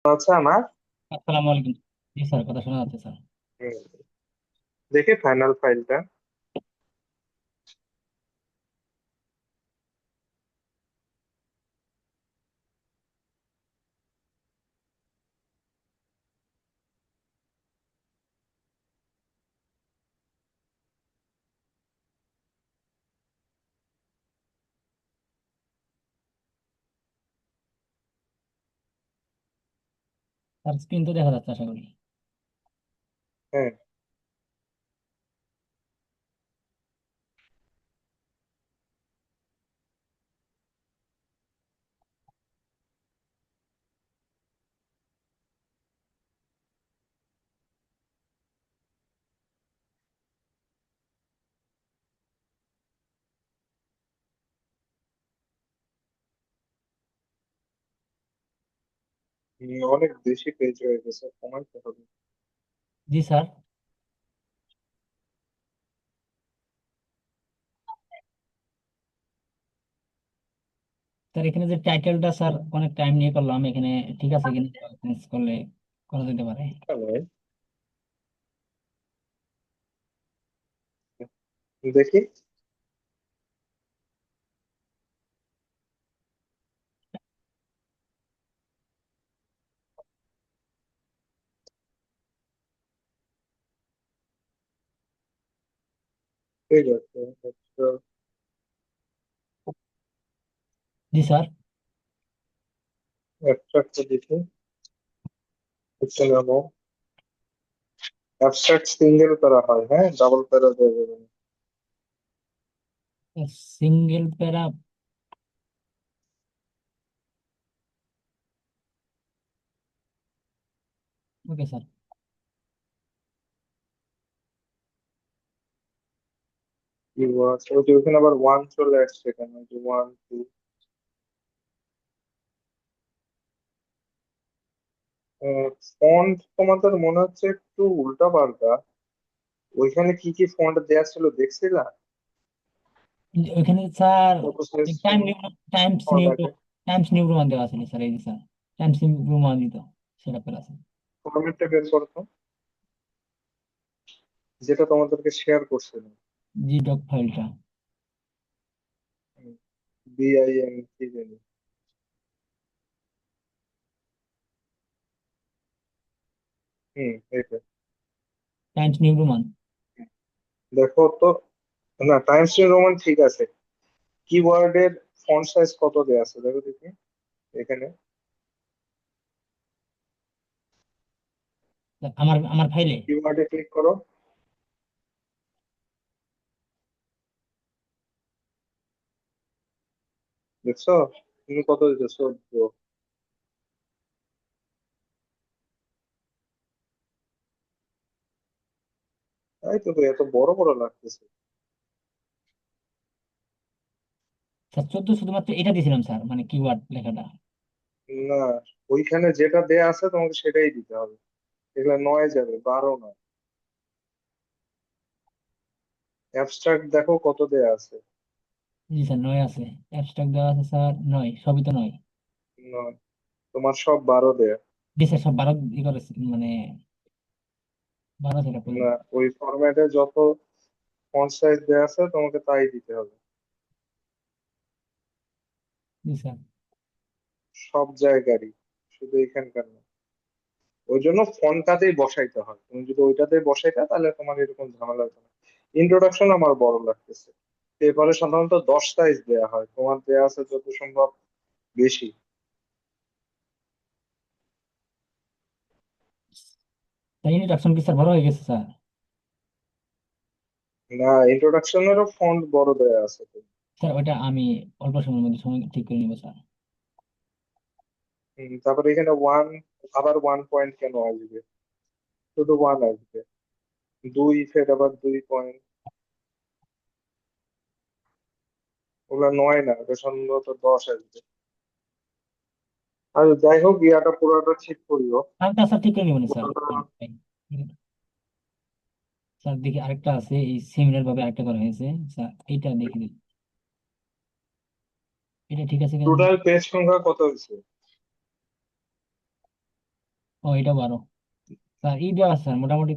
আচ্ছা আমার। আসসালামু আলাইকুম। জি স্যার, কথা শোনা যাচ্ছে স্যার। হুম, দেখি ফাইনাল ফাইলটা। স্যার স্ক্রিন তো দেখা যাচ্ছে আশা করি। হ্যাঁ, অনেক বেশি পেজ হয়ে গেছে, কমাইতে হবে। জি স্যার। স্যার এখানে যে টাইটেলটা স্যার অনেক টাইম নিয়ে করলাম এখানে, ঠিক আছে কিনা চেঞ্জ করলে করা যেতে পারে। তাহলে দেখি। ঠিক আছে, জি স্যার। অ্যাবস্ট্রাক্ট দেখি। হচ্ছে না, অ্যাবস্ট্রাক্ট সিঙ্গেল করা হয়, হ্যাঁ, ডাবল প্যারা দেওয়া যাবে না। সিঙ্গেল প্যারা। Okay sir. কি আছে ওই যে ওখানে আবার ওয়ান চলে আসছে, কেন ওই যে ওয়ান টু। ফন্ট তোমাদের মনে হচ্ছে একটু উল্টা পাল্টা। ওইখানে কি কি ফন্ট দেয়া ছিল দেখছিলা? ওইখানে স্যার কত size time new Times new ফরম্যাটে? টাইমস নিউ রোমান দেওয়া আছে স্যার, এই যে স্যার টাইমস নিউ রোমান দিত সেটা করে আছে। ফরম্যাটটা বের করতো, যেটা তোমাদেরকে শেয়ার করছিলাম। জি ডক ফাইলটা। বিআইএন কি জানি। এইটা। Times new Roman. দেখো তো। না, টাইমস নিউ রোমান ঠিক আছে। কিওয়ার্ডের ফন্ট সাইজ কত দেয়া আছে দেখো দেখি এখানে। আমার আমার ফাইলে। কিওয়ার্ডে ক্লিক করো। দেখছো? তুমি কত দিতেছো? 14। তাই তো, এত বড় বড় লাগতেছে। স্যার 14 শুধুমাত্র এটা দিয়েছিলাম স্যার, মানে কিওয়ার্ড লেখাটা। না, ওইখানে যেটা দেয়া আছে তোমাকে সেটাই দিতে হবে। এগুলো 9 যাবে, 12 না। অ্যাবস্ট্রাক্ট দেখো কত দেয়া আছে। জি স্যার 9 আছে। অ্যাবস্ট্রাক্ট দেওয়া আছে স্যার 9, সবই তো 9। 9। তোমার সব 12 দেয়া। জি স্যার সব 12 ই করেছে, মানে 12 সেটা না, পর্যন্ত। ওই ফরম্যাটে যত ফন্ট সাইজ দেয়া আছে তোমাকে তাই দিতে হবে। জি স্যার। সব জায়গারই, শুধু এখানকার না। ওই জন্য ফন্টটাতেই বসাইতে হয়, তুমি যদি ওইটাতেই বসাইতা তাহলে তোমার এরকম ঝামেলা হতো না। ইন্ট্রোডাকশন আমার বড় লাগতেছে। পেপারে সাধারণত 10 সাইজ দেয়া হয়, তোমার দেয়া আছে যত সম্ভব বেশি। তাই ইন্ট্রোডাকশন কি স্যার বড় হয়ে গেছে স্যার? না, ইন্ট্রোডাকশনেরও ফন্ট বড় দেয়া আছে তো। স্যার ওটা আমি অল্প সময়ের মধ্যে সময় ঠিক করে নিবো স্যার। তারপরে এখানে ওয়ান, আবার 1 পয়েন্ট কেন আসবে? শুধু ওয়ান আসবে। 2 ফের আবার 2 পয়েন্ট। ওগুলা 9 না, ওটা সম্ভবত 10 আসবে। আর যাই হোক, ইয়াটা পুরোটা ঠিক করিও। আরেকটা স্যার ঠিক করে নিবো না স্যার। পুরোটা। স্যার দেখি আরেকটা আছে, এই সিমিলার ভাবে আরেকটা করা হয়েছে স্যার, এইটা দেখি দেখি। এটা ঠিক আছে কিনা টোটাল পেজ সংখ্যা কত হয়েছে? ও এটা 12 স্যার ই দেওয়া আছে স্যার মোটামুটি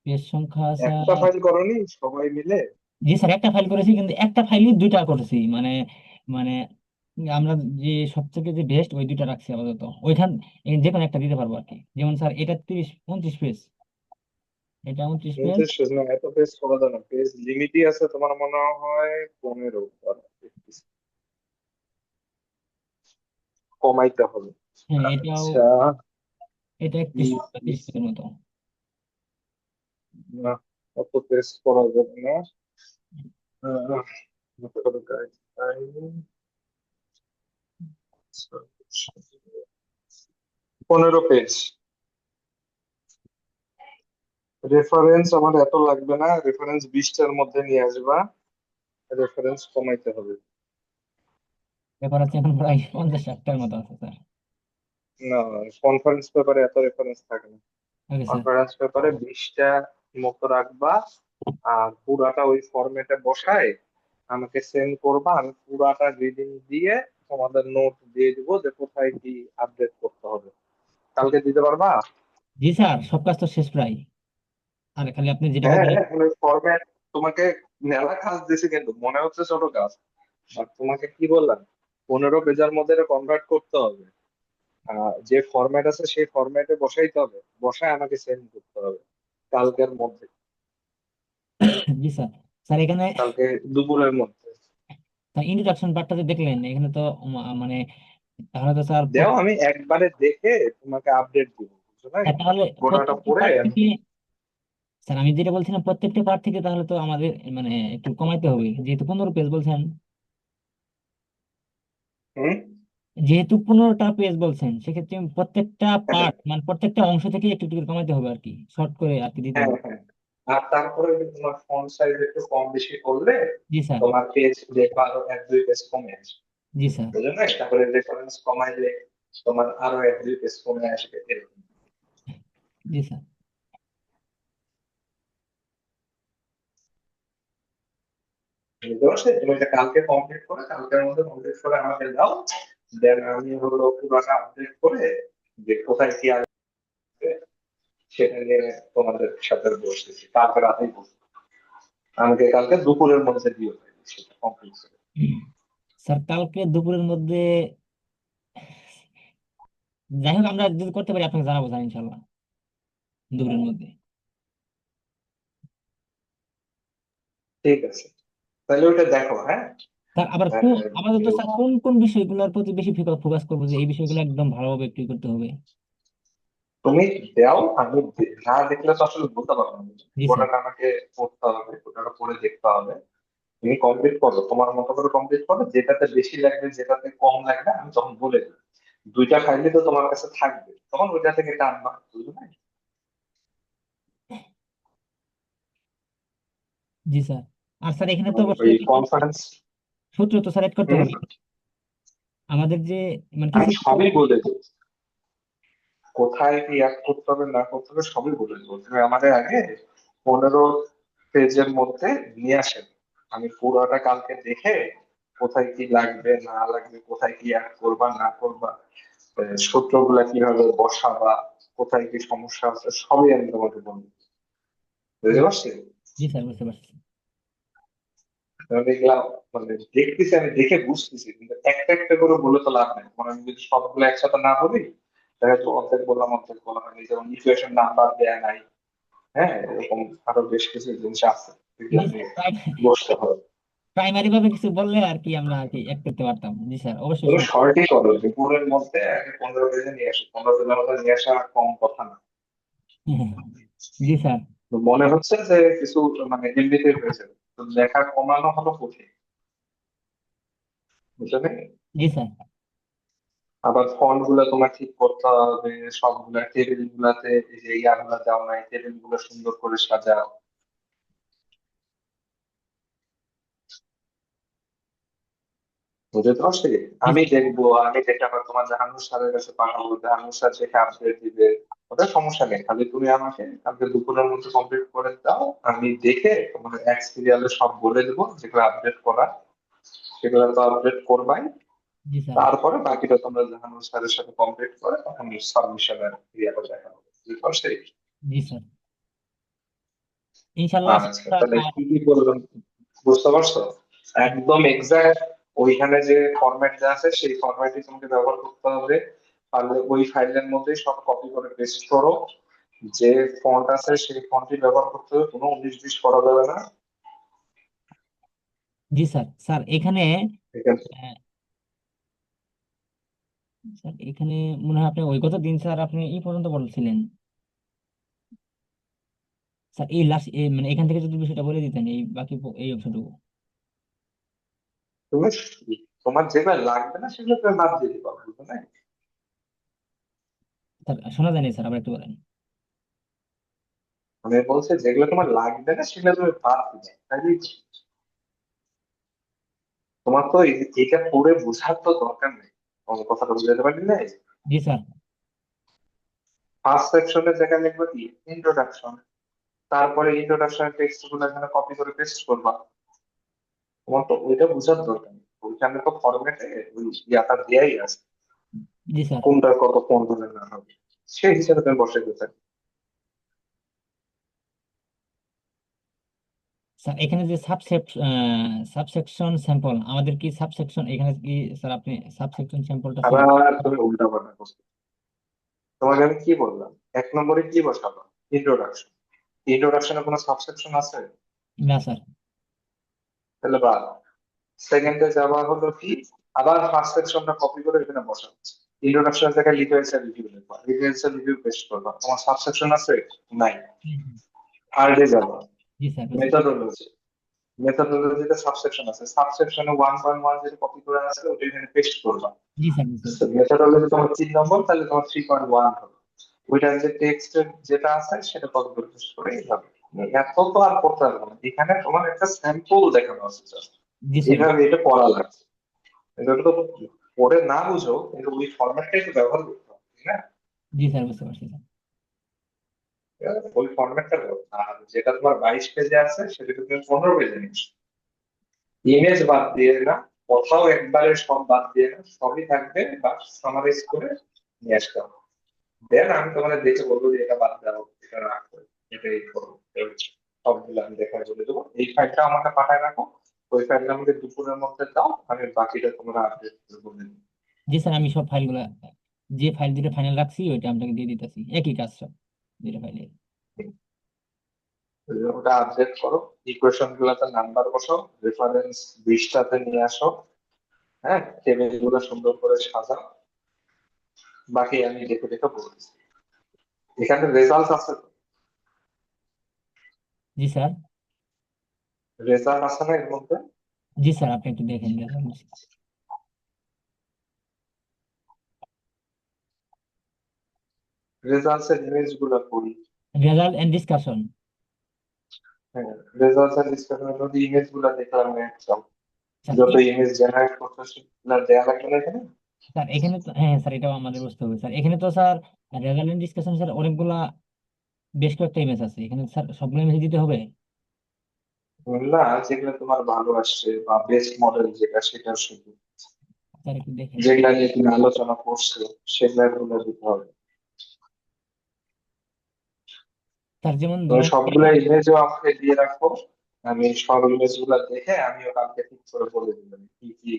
পেজ সংখ্যা একটা স্যার। ফাইল করনি সবাই মিলে? জি স্যার একটা ফাইল করেছি, কিন্তু একটা ফাইলই দুইটা করেছি, মানে মানে আমরা যে সবথেকে যে বেস্ট ওই দুইটা রাখছি আপাতত ওইখান, যে কোনো একটা দিতে পারবো আর কি। যেমন স্যার এটা 29 পেজ, এটা 29 পেজ। 29 না, এত পেজ করা যায় না, পেজ লিমিটই আছে তোমার মনে হয় 15। কমাইতে হবে। হ্যাঁ এটাও, আচ্ছা। এটা 31 বা 30 পেজের মতো। না, অত পেজ করা যাবে না। আহ, মতো করে guideline, 15 পেজ। রেফারেন্স আমার এত লাগবে না, রেফারেন্স 20টার মধ্যে নিয়ে আসবা, রেফারেন্স কমাইতে হবে। ব্যাপার হচ্ছে এখন প্রায় 50-60টার মতো আছে স্যার। না, কনফারেন্স পেপারে এত রেফারেন্স থাকে না। Okay sir. কনফারেন্স পেপারে 20টা মতো রাখবা, আর পুরাটা ওই ফরম্যাটে বসায় আমাকে সেন্ড করবা, আমি পুরাটা রিডিং দিয়ে তোমাদের নোট দিয়ে দিব যে কোথায় কি আপডেট করতে হবে। কালকে দিতে পারবা? জি স্যার সব কাজ তো শেষ প্রায়, আর খালি আপনি যেটা হ্যাঁ, বলবেন। এখন ওই ফরম্যাট তোমাকে মেলা কাজ দিছি, কিন্তু মনে হচ্ছে ছোট কাজ। আর তোমাকে কি বললাম, 15 পেজের মধ্যে কনভার্ট করতে হবে। যে ফরম্যাট আছে সেই ফরম্যাটে বসাইতে হবে, বসায় আমাকে সেন্ড করতে হবে কালকের মধ্যে, জি স্যার। স্যার এখানে কালকে দুপুরের মধ্যে। ইন্ট্রোডাকশন পার্টটা যে দেখলেন এখানে তো মানে তাহলে তো স্যার দেও, আমি একবারে দেখে তোমাকে আপডেট দিব, বুঝছো নাই? হ্যাঁ, তাহলে গোটাটা প্রত্যেকটা পড়ে পার্ট থেকে, স্যার আমি যেটা বলছিলাম প্রত্যেকটা পার্ট থেকে তাহলে তো আমাদের মানে একটু কমাইতে হবে, যেহেতু 15 পেজ বলছেন। হুম। যেহেতু 15টা পেজ বলছেন সেক্ষেত্রে প্রত্যেকটা পার্ট মানে প্রত্যেকটা অংশ থেকে একটু একটু করে কমাইতে হবে আর কি, শর্ট করে আর কি দিতে হ্যাঁ, হবে। হ্যাঁ। আর তারপরে তোমার ফন্ট সাইজ একটু কম বেশি করলে জি স্যার। তোমার পেজ দেখবা আরো 1-2 পেজ কমে আসবে, জি স্যার। বুঝলে না? তারপরে রেফারেন্স কমাইলে তোমার আরো 1-2 পেজ কমে আসবে, এরকম। জি স্যার। বুঝতে পারছো? তুমি এটা কালকে কমপ্লিট করে, কালকের মধ্যে কমপ্লিট করে আমাকে দাও, দেন আমি হলো পুরোটা আপডেট করে যে কোথায় কি আসবে সেটা নিয়ে তোমাদের সাথে বসতেছি, কালকে রাতেই বসবো। আমাকে কালকে দুপুরের মধ্যে দিও সেটা কমপ্লিট করে। স্যার কালকে দুপুরের মধ্যে, যাই হোক আমরা যদি করতে পারি আপনাকে জানাবো স্যার ইনশাল্লাহ দুপুরের মধ্যে। ঠিক আছে, তাহলে ওইটা দেখো, হ্যাঁ। স্যার আবার আহ, কোন আমাদের তো স্যার কোন কোন বিষয়গুলোর প্রতি বেশি ফোকাস করবো, যে এই বিষয়গুলো একদম ভালোভাবে একটু করতে হবে। তুমি দাও, আমি না দেখলে তো আসলে বলতে পারবো না। জি স্যার। ওটা আমাকে পড়তে হবে, ওটা পড়ে দেখতে হবে। তুমি কমপ্লিট করো, তোমার মতো করে কমপ্লিট করো, যেটাতে বেশি লাগবে যেটাতে কম লাগবে আমি তখন বলে দিই। 2টা ফাইলই তো তোমার কাছে থাকবে, তখন ওইটা থেকে টানবা, বুঝলে না? জি স্যার। আর স্যার এখানে তো এবং ওই অবশ্যই কিছু কনফারেন্স। সূত্র তো স্যার add করতে হুম। হবে আমাদের যে, মানে আমি কিছু সবই বলে দিই, কোথায় কি অ্যাড করতে হবে না করতে হবে সবই বলে দেবো। তুমি আমাদের আগে 15 পেজের মধ্যে নিয়ে আসেন, আমি পুরোটা কালকে দেখে কোথায় কি লাগবে না লাগবে, কোথায় কি অ্যাড করবা না করবা, সূত্রগুলা কিভাবে বসাবা, কোথায় কি সমস্যা আছে সবই আমি তোমাকে বলবো, বুঝতে পারছি? জি স্যার বুঝতে পারছি। আমি দেখলাম, মানে দেখতেছি, আমি দেখে বুঝতেছি, কিন্তু একটা একটা করে বলে তো লাভ নেই, মানে আমি যদি সবগুলো একসাথে না বলি, দেখা যাচ্ছে অর্ধেক বললাম অর্ধেক বলা হয়নি, যেমন ইকুয়েশন নাম্বার দেয়া নাই। হ্যাঁ, এরকম আরো বেশ কিছু জিনিস আছে, এগুলো জি নিয়ে স্যার বসতে হবে। প্রাইমারি ভাবে কিছু বললে আর কি আমরা আর কি অ্যাড করতে পারতাম। জি স্যার অবশ্যই তুমি শুনুন। শর্টই করো, দুপুরের মধ্যে আগে 15 পেজে নিয়ে আসো, 15 পেজের মধ্যে নিয়ে আসা কম কথা না। জি স্যার। তো মনে হচ্ছে যে কিছু মানে এমনিতেই হয়েছে, তো লেখা কমানো হলো কঠিন, বুঝলে? জি স্যার। আবার ফন্ট গুলো তোমার ঠিক করতে হবে, সবগুলা টেবিল গুলাতে এই যে ইয়াগুলা দেওয়া নাই, টেবিল গুলো সুন্দর করে সাজাও, বুঝতে পারছি? জি আমি স্যার। দেখবো, আমি দেখে আবার তোমার জাহানুর স্যারের কাছে পাঠাবো, জাহানুর স্যার দেখে আপডেট দিবে। ওটা সমস্যা নেই, খালি তুমি আমাকে কালকে দুপুরের মধ্যে কমপ্লিট করে দাও, আমি দেখে তোমার এক সিরিয়ালে সব বলে দেবো, যেগুলো আপডেট করা সেগুলো তো আপডেট করবাই। জি স্যার। তারপরে বাকিটা তোমরা জাহানুর স্যারের সাথে কমপ্লিট করে তখন সাবমিশনের ক্রিয়াটা দেখা হবে, বুঝতে পারছো? জি স্যার, ইনশাল্লাহ আচ্ছা, স্যার। তাহলে আর কি কি বললাম বুঝতে পারছো? হুম, একদম এক্সাক্ট ওইখানে যে ফরম্যাট যা আছে সেই ফরম্যাটই তোমাকে ব্যবহার করতে হবে। পারলে ওই ফাইলের মধ্যে সব কপি করে পেস্ট করো। যে ফন্ট আছে সেই ফন্টই ব্যবহার করতে হবে, কোনো 19-20 করা যাবে না। জি স্যার। স্যার এখানে ঠিক আছে? আহ, স্যার এখানে মনে হয় আপনি ওই কত দিন স্যার আপনি এই পর্যন্ত বলছিলেন। স্যার এই লাস্ট মানে এখান থেকে যদি বিষয়টা বলে দিতেন, এই বাকি এই অংশটুকু। তুমি তোমার যেগুলো লাগবে না সেগুলো তুমি বাদ দিয়ে দিবা, বুঝলে না? স্যার শোনা যায়নি স্যার, আবার একটু বলেন। আমি বলছি যেগুলো তোমার লাগবে না সেগুলো তুমি বাদ দিবে, তাই না? তোমার তো এটা পড়ে বোঝার তো দরকার নেই। আমার কথাটা বুঝাতে পারলি না? জি স্যার। ফার্স্ট সেকশনে যেখানে লিখবে কি ইন্ট্রোডাকশন, তারপরে ইন্ট্রোডাকশন টেক্সট গুলো এখানে কপি করে পেস্ট করবা। তোমার তো ওইটা বোঝার দরকার নেই, ওইখানে তো ফরম্যাটে ওই ইয়াটা দেয়াই আছে জি স্যার। কোনটা কত কোন ধরনের না হবে, সেই হিসাবে তুমি বসে দিতে। স্যার এখানে যে সাবসেকশন স্যাম্পল, আমাদের কি সাবসেকশন এখানে কি স্যার আপনি সাবসেকশন স্যাম্পলটা সিলেক্ট? আবার তুমি উল্টা পাল্টা করছো। তোমাকে আমি কি বললাম, 1 নম্বরে কি বসাবো? ইন্ট্রোডাকশন। ইন্ট্রোডাকশনে কোনো সাবসেকশন আছে? না স্যার। তাহলে বাদ। সেকেন্ডে যাওয়া হলো কি, আবার ফার্স্ট সেকশনটা কপি করে এখানে বসাবো। ইন্ট্রোডাকশন থেকে লিটারেচার রিভিউ লিখবা, লিটারেচার রিভিউ পেস্ট করবা। তোমার সাবসেকশন আছে? নাই। হুম, হুম। থার্ডে যাবা, জি স্যার বুঝতে পারছি। মেথডোলজি। মেথডোলজিতে সাবসেকশন আছে, সাবসেকশনে 1.1 যেটা কপি করে আছে ওটা এখানে পেস্ট করবা। জি স্যার বুঝতে পারছি। মেথডোলজি তোমার 3 নম্বর, তাহলে তোমার 3.1 হবে। ওইটার যে টেক্সট যেটা আছে সেটা কপি করে পেস্ট করে এইভাবে। এত তো আর করতে হবে না, এখানে তোমার একটা স্যাম্পল দেখানো আছে just। জি স্যার। এইভাবে এটা পড়া লাগছে। এটা তো পড়ে না বুঝো কিন্তু ওই ফরম্যাটটাই তো ব্যবহার করতে হবে, তাই না? জি স্যার বুঝতে পারছি স্যার। ওই ফরম্যাটটা করো। আর যেটা তোমার 22 পেজে আছে সেটা তুমি 15 পেজে নিচ্ছ। ইমেজ বাদ দিয়ে না, কোথাও একবারে সব বাদ দিয়ে না, সবই থাকবে বা সামারাইজ করে নিয়ে আসতে হবে। দেন আমি তোমাদের দেখে বলবো যে এটা বাদ দাও, এটা রাখো, এটা এই করো, এই হচ্ছে। সবগুলো আমি দেখা বলে দেবো। এই ফাইলটা আমাকে পাঠায় রাখো, ওই ফাইলটা আমাকে দুপুরের মধ্যে দাও, আমি বাকিটা তোমরা আপডেট করে বলে দিবো। জি স্যার, আমি সব ফাইলগুলো, যে ফাইল দুটো ফাইনাল রাখছি ওইটা আপনাকে দিয়ে দিতেছি, একই কাজ সব দুটো ফাইলে। ওটা আপডেট করো, ইকুয়েশন গুলাতে নাম্বার বসাও, রেফারেন্স 20টাতে নিয়ে আসো। হ্যাঁ, টেবিল গুলো সুন্দর করে সাজাও। বাকি আমি দেখে দেখে বলতেছি। এখানে রেজাল্ট আছে তো? জি স্যার। রেজাল্ট আছে না এর মধ্যে? জি স্যার, আপনি একটু দেখেন রেজাল্টস এর ইমেজ গুলা করি। Result and discussion. হ্যাঁ, রেজাল্টস এর ডিসকাশনের মধ্যে ইমেজ গুলা দেখলাম না একদম। স্যার যত ইমেজ জেনারেট করতেছি না দেয়া লাগবে না এখানে? স্যার এখানে তো, হ্যাঁ স্যার, এটাও আমাদের বুঝতে হবে স্যার। এখানে তো sir result and discussion sir অনেকগুলা, বেশ কয়েকটা ইমেজ আছে এখানে স্যার, সবগুলো ইমেজ দিতে হবে? না, যেগুলো তোমার ভালো আসছে বা বেস্ট মডেল যেটা সেটা শুধু, স্যার একটু দেখেন। যেগুলা নিয়ে তুমি আলোচনা করছো সেগুলো দিতে হবে। স্যার যেমন তুমি ধরেন সবগুলো ইমেজও আমাকে দিয়ে রাখো। আমি সব ইমেজ গুলা দেখে আমিও কালকে ঠিক করে বলে দিবো কি কি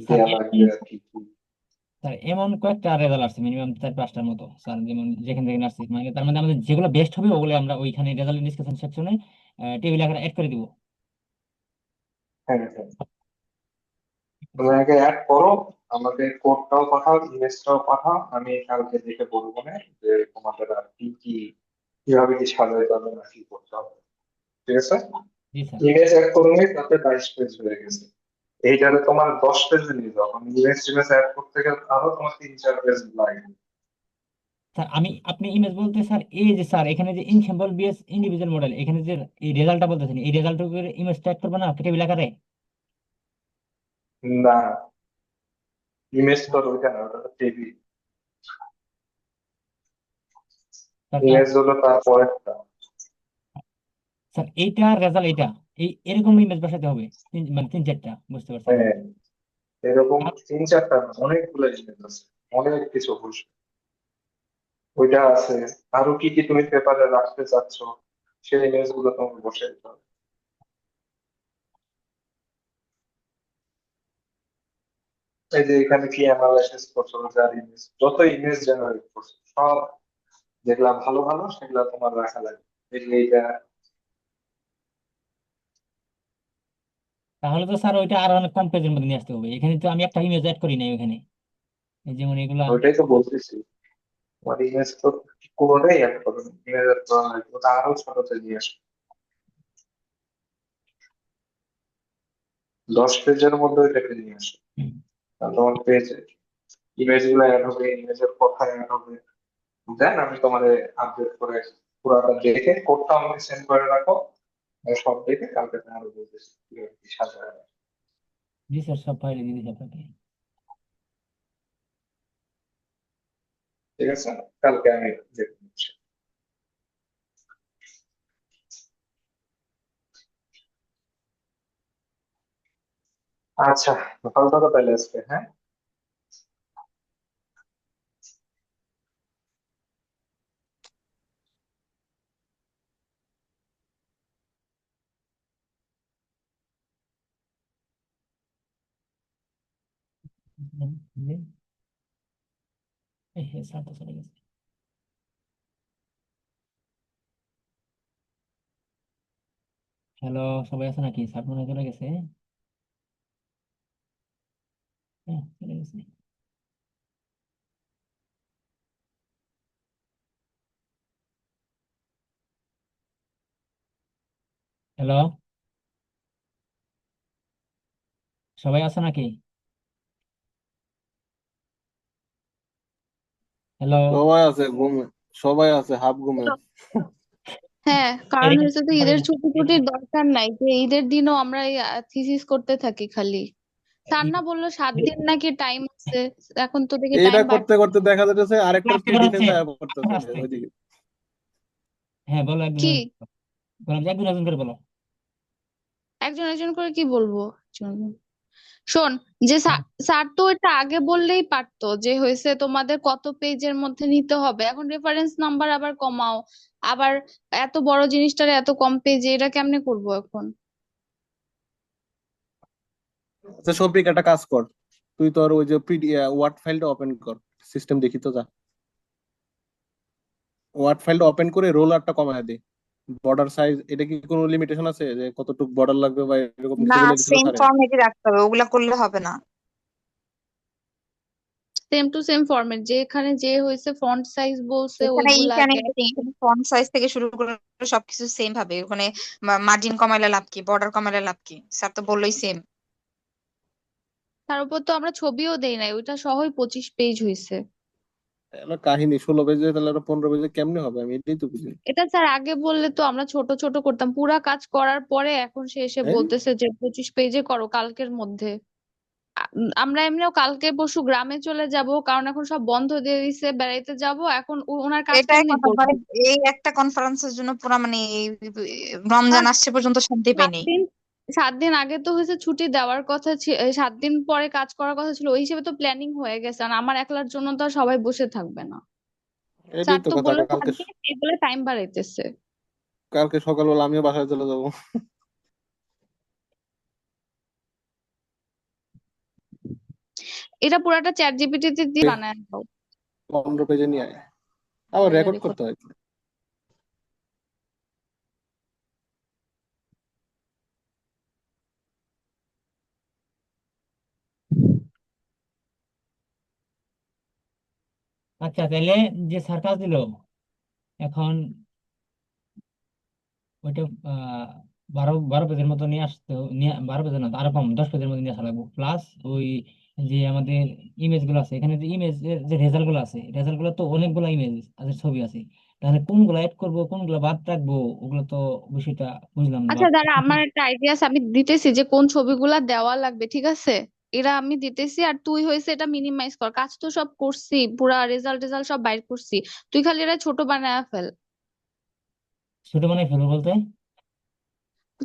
স্যার দেয়া এমন, লাগবে আর কি কি। স্যার এমন কয়েকটা রেজাল্ট আসছে মিনিমাম 4-5টার মতো স্যার, যেমন যেখান থেকে আসছে, মানে তার মধ্যে আমাদের যেগুলো বেস্ট হবে ওগুলো আমরা ওইখানে রেজাল্ট ডিসকাশন সেকশনে টেবিল আকারে অ্যাড করে দিব। হ্যাঁ হ্যাঁ, তুমি আগে অ্যাড করো, আমাকে কোডটাও পাঠাও, ইমেজটাও পাঠাও, আমি কালকে দেখে বলবো না যে তোমাদের আর কি কি কিভাবে কি সাজাইতে হবে না কি করতে হবে। ঠিক আছে? জি স্যার। ইমেজ অ্যাড করলে তাতে 22 পেজ হয়ে গেছে। এইটারে তোমার 10 পেজে নিয়ে যাও, আমি ইমেজ টিমেজ অ্যাড করতে গেলে আরো তোমার 3-4 পেজ লাগবে। স্যার আমি, আপনি ইমেজ বলতে স্যার এই যে স্যার এখানে যে ইনস্যাম্পল বিএস ইন্ডিভিজুয়াল মডেল, এখানে যে এই রেজাল্টটা বলতেছেন, এই রেজাল্টের ইমেজ ট্যাগ করবে না টেবিল আকারে? না, ইমেজ তো ওইটা না, ওটা টেবিল। স্যার ইমেজ হলো তার পরেরটা। স্যার এইটা রেজাল্ট এইটা, এই এরকম ইমেজ বসাতে হবে, মানে 3-4টা, বুঝতে পারছি স্যার। হ্যাঁ, এরকম তিন চারটা না, অনেকগুলো জিনিস আছে, অনেক কিছু বসে ওইটা আছে। আরো কি কি তুমি পেপারে রাখতে চাচ্ছ, সেই ইমেজ গুলো তোমাকে বসে দিতে হবে। এই যে এখানে কি অ্যানালাইসিস করছো, যার ইমেজ, যত ইমেজ জেনারেট করছো সব, যেগুলা ভালো ভালো সেগুলা তোমার রাখা লাগবে। এই যে এইটা, তাহলে তো স্যার ওইটা আরো অনেক কম পেজের মধ্যে নিয়ে আসতে হবে। এখানে তো আমি একটা ইমেজ অ্যাড করি নাই ওখানে, এই যেমন এগুলা। ওইটাই তো বলতেছি, তোমার ইমেজ তো কোনোটাই অ্যাড করো, ইমেজ অ্যাড করা লাগবে, ওটা আরো ছোটতে নিয়ে আসো। 10 পেজের মধ্যে ওইটাকে নিয়ে আসো, হুম, তাহলে তোমার পেজে ইমেজ গুলো অ্যাড হবে, ইমেজের কথা অ্যাড হবে। দেন আমি তোমার আপডেট করে পুরাটা দেখে কোডটা আমাকে সেন্ড করে রাখো। আমি সব দেখে কালকে তোমার বলতেছি কিভাবে কি সাজায়। জি স্যার, সব ফাইলে দিয়ে দিচ্ছি আপনাকে। ঠিক আছে, কালকে আমি দেখে নিচ্ছি। আচ্ছা, ভালো থাকো তাহলে আজকে, হ্যাঁ। স্যার তো চলে গেছে। হ্যালো, সবাই আছে নাকি? স্যার মনে হয় চলে গেছে। হ্যাঁ, চলে গেছে। হ্যালো, সবাই আছে নাকি? হ্যালো। সবাই আছে ঘুমে, সবাই আছে হাফ ঘুমে। হ্যাঁ, কারণ এখানে হচ্ছে তো ঈদের ছুটি টুটির দরকার নাই, যে ঈদের দিনও আমরা এই থিসিস করতে থাকি খালি। স্যার না বললো 7 দিন নাকি টাইম আছে, এখন তো দেখি এইটা টাইম করতে বাড়ছে। করতে দেখা যাচ্ছে আরেকটা ক্লাস করা ডিফেন্স হচ্ছে আয়া করতেছে আসতে। ওইদিকে। হ্যাঁ, বলো একজন কি বললাম যে একজন একজন করে বলো। একজন একজন করে কি বলবো? একজন। শোন, যে হ্যাঁ, স্যার তো এটা আগে বললেই পারতো যে হয়েছে তোমাদের কত পেজের মধ্যে নিতে হবে, এখন রেফারেন্স নাম্বার আবার কমাও, আবার এত বড় জিনিসটার এত কম পেজে, এটা কেমনে করবো এখন? আচ্ছা শফিক, একটা কাজ কর, তুই তোর ওই যে ওয়ার্ড ফাইলটা ওপেন কর, সিস্টেম দেখি তো যা। ওয়ার্ড ফাইলটা ওপেন করে রোলারটা কমায় দে। বর্ডার সাইজ, এটা কি কোনো লিমিটেশন আছে যে কতটুকু বর্ডার লাগবে বা এরকম কিছু না, বলে দিছিল সেম স্যারে? ফরম্যাটই রাখতে হবে, ওগুলা করলে হবে না। সেম টু সেম ফরম্যাট, যেখানে যে হয়েছে ফন্ট সাইজ বলছে এখানে ওইগুলা এইখানে আগে। এখানে ফন্ট সাইজ থেকে শুরু করে সবকিছু সেম ভাবে, ওখানে মার্জিন কমাইলে লাভ কি, বর্ডার কমাইলে লাভ কি, স্যার তো বললোই সেম। তার উপর তো আমরা ছবিও দেই নাই, ওইটা সহই 25 পেজ হয়েছে। এগুলো কাহিনী 16 পেজে, তাহলে আরো 15 পেজে কেমনে হবে, আমি এটাই তো বুঝি না। এটা স্যার আগে বললে তো আমরা ছোট ছোট করতাম, পুরা কাজ করার পরে এখন সে এসে এই, বলতেছে যে 25 পেজে করো কালকের মধ্যে। আমরা এমনিও কালকে পরশু গ্রামে চলে যাব, কারণ এখন সব বন্ধ দিয়ে দিছে, বেড়াইতে যাব, এখন ওনার কাজ এটাই কেমনি কথা, করবো? মানে এই একটা কনফারেন্সের জন্য পুরা মানে এই রমজান আর আসছে পর্যন্ত শান্তি পাই সাত নেই। দিন 7 দিন আগে তো হয়েছে ছুটি দেওয়ার কথা ছিল, 7 দিন পরে কাজ করার কথা ছিল, ওই হিসেবে তো প্ল্যানিং হয়ে গেছে, আর আমার একলার জন্য তো আর সবাই বসে থাকবে না। এটাই স্যার তো তো কথা। বললো সাত কালকে, দিন এই বলে টাইম বাড়াইতেছে। কালকে সকালবেলা আমিও বাসায় চলে যাবো। এটা পুরাটা চ্যাট জিপিটি তে দিয়ে বানায় দাও। 15 পেজে নিয়ে আয়, আবার রেকর্ড বাড়াবাড়ি করতে করতে। হয়। আচ্ছা তাহলে যে স্যার কাজ দিল, এখন ওইটা 12 12 পেজের মতো নিয়ে আসতে নিয়ে 12 পেজের না, আরো কম 10 পেজের মতো নিয়ে আসা লাগবে। প্লাস ওই যে আমাদের ইমেজ গুলো আছে, এখানে যে ইমেজের যে রেজাল্ট গুলো আছে, রেজাল্ট গুলো তো অনেকগুলো ইমেজ আছে, ছবি আছে। তাহলে কোনগুলো এড করবো, কোনগুলো বাদ রাখবো, ওগুলো তো বিষয়টা বুঝলাম না বা আচ্ছা দাঁড়া, আমার একটা আইডিয়া আছে, আমি দিতেছি যে কোন ছবিগুলা দেওয়া লাগবে, ঠিক আছে? এরা আমি দিতেছি, আর তুই হয়েছে এটা মিনিমাইজ কর, কাজ তো সব করছি, পুরা রেজাল্ট রেজাল্ট সব বাইর করছি, তুই খালি এটা ছোট বানায় ফেল। ছোট বানাই ফেলবো বলতে?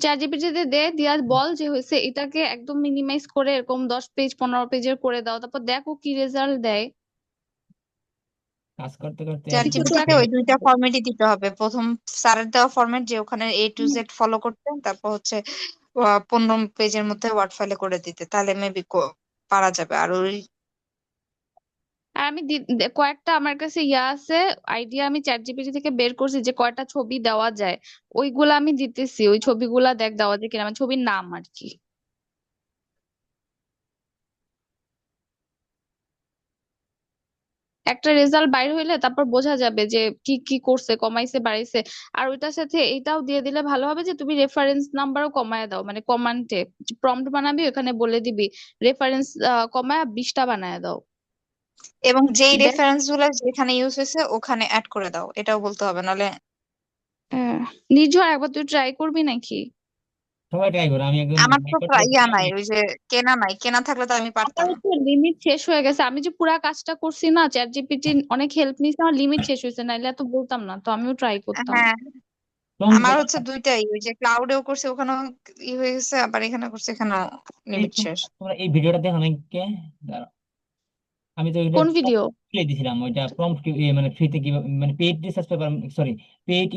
চ্যাট জিপিটিতে দে, দিয়া বল যে হয়েছে এটাকে একদম মিনিমাইজ করে এরকম 10 পেজ 15 পেজের করে দাও, তারপর দেখো কি রেজাল্ট দেয়। কাজ করতে করতে চ্যাট আর কি কিছু জিপিটিতে ওই প্র্যাকটিস দুইটা ফরম্যাটই দিতে হবে। প্রথম স্যারের দেওয়া ফরম্যাট, যে ওখানে A to Z ফলো করতে, তারপর হচ্ছে 15 পেজের মধ্যে ওয়ার্ড ফাইলে করে দিতে, তাহলে মেবি পারা যাবে। আর ওই আর আমি কয়েকটা আমার কাছে ইয়া আছে, আইডিয়া আমি চ্যাট জিপিটি থেকে বের করছি যে কয়টা ছবি দেওয়া যায়, ওইগুলা আমি দিতেছি, ওই ছবিগুলা দেখ দেওয়া যায় কিনা, আমার ছবির নাম আর কি। একটা রেজাল্ট বাইর হইলে তারপর বোঝা যাবে যে কি কি করছে, কমাইছে বাড়াইছে। আর ওইটার সাথে এটাও দিয়ে দিলে ভালো হবে যে তুমি রেফারেন্স নাম্বারও কমায় দাও, মানে কমান্ডে প্রম্পট বানাবি, ওখানে বলে দিবি রেফারেন্স কমায় 20টা বানায় দাও। এবং যেই দেখ, রেফারেন্স গুলো যেখানে ইউজ হয়েছে ওখানে অ্যাড করে দাও, এটাও বলতে হবে, নাহলে নির্ঝর একবার তুই ট্রাই করবি নাকি? সবাই ট্রাই করে, আমি একদম আমার ট্রাই তো করতে করতে ইয়া time নাই, নেই। ওই যে কেনা নাই, কেনা থাকলে তো আমি আমার পারতাম। হচ্ছে লিমিট শেষ হয়ে গেছে, আমি যে পুরা কাজটা করছি না, চ্যাট জিপিটি অনেক হেল্প নিয়েছে, আমার লিমিট শেষ হয়েছে, নাইলে এত বলতাম না, তো আমিও ট্রাই করতাম। হ্যাঁ, প্রম্পট আমার হচ্ছে বানাতে দুইটাই, ওই যে ক্লাউডেও করছে ওখানেও ই হয়ে গেছে, আবার এখানে করছে এখানেও এই লিমিট শেষ। তোমরা এই ভিডিওটা দেখো নাকি কে? দাঁড়াও, আমি তো এটা কোন ভিডিও? প্লে দিছিলাম, ওইটা প্রম্পট মানে ফ্রিতে কি, মানে paid research paper, sorry, paid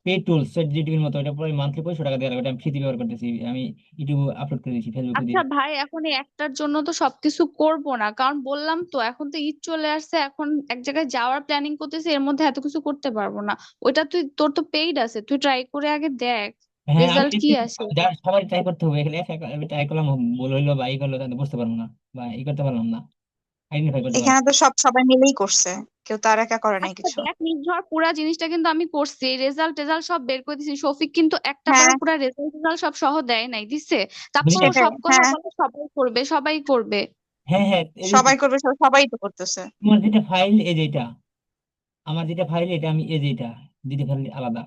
paid tools chat জিপিটির মতো, এটা পরে মান্থলি 500 টাকা দিয়ে লাগে, ওটা আমি ফ্রিতে ব্যবহার করতেছি, আমি ইউটিউবে আপলোড করে দিয়েছি, ফেসবুকে আচ্ছা দিয়ে। ভাই, এখন এই একটার জন্য তো সবকিছু করব না, কারণ বললাম তো এখন তো ঈদ চলে আসছে, এখন এক জায়গায় যাওয়ার প্ল্যানিং করতেছি, এর মধ্যে এত কিছু করতে পারবো না। ওইটা তুই, তোর তো পেইড আছে, তুই ট্রাই করে আগে দেখ হ্যাঁ আমি রেজাল্ট কি আসে। সবাই ট্রাই করতে হবে, এখানে আমি ট্রাই করলাম, ভুল হইলো বা ই করলো তাহলে বুঝতে পারবো না, বা ই করতে পারলাম না, আইডেন্টিফাই করতে পারলাম এখানে তো সবাই মিলেই করছে, কেউ তো আর একা করে নাই আচ্ছা কিছু। দেখ নির্ঝর, পুরা জিনিসটা কিন্তু আমি করছি, রেজাল্ট টেজাল্ট সব বের করে দিছি, শফিক কিন্তু একটা হ্যাঁ, বারও পুরা রেজাল্ট টেজাল্ট সব সহ দেয় নাই, দিছে? তারপর ও বুঝলেন। সেটাই। সব কথা হ্যাঁ, বলে সবাই করবে, সবাই করবে। হ্যাঁ হ্যাঁ, এই যে সবাই করবে, সবাই তো করতেছে। তোমার যেটা ফাইল এই যেটা, আমার যেটা ফাইল এটা, আমি এই যেটা যেটা ফাইল আলাদা,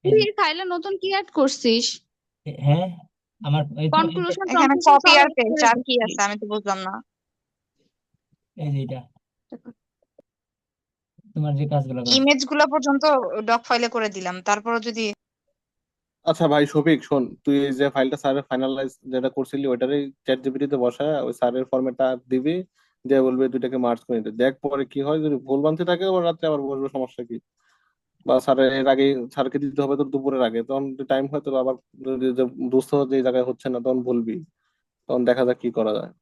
এই তুই যে এই ফাইলে নতুন কি অ্যাড করছিস? হ্যাঁ, আমার কনক্লুশন এখানে টনক্লুশন কপি সব আর অ্যাড পেস্ট করে আর কি দিচ্ছি। আছে আমি তো বুঝলাম না। এই যে এটা তোমার যে কাজগুলো করছে। ইমেজ গুলা পর্যন্ত ডক ফাইলে করে দিলাম, তারপরে যদি আচ্ছা ভাই শফিক শোন, তুই এই যে ফাইলটা স্যারের ফাইনালাইজ যেটা করছিলি ওইটারই চ্যাট জিপিটিতে বসায় ওই স্যারের ফরম্যাটটা দিবি, দিয়ে বলবি দুইটাকে মার্জ করে নিতে, দেখ পরে কি হয়। যদি ভুল ভ্রান্তি থাকে ওর রাত্রে আবার বলবে সমস্যা কি, বা স্যারের এর আগে স্যারকে দিতে হবে তোর দুপুরের আগে, তখন টাইম হয় তোর আবার, যদি যে বুঝতে যে এই জায়গায় হচ্ছে না তখন বলবি, তখন দেখা যাক কি করা যায়।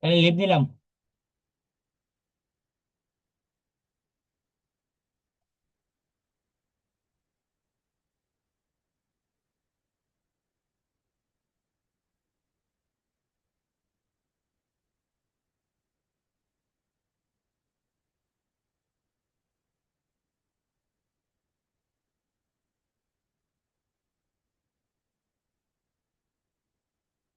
তাহলে লিভ দিলাম।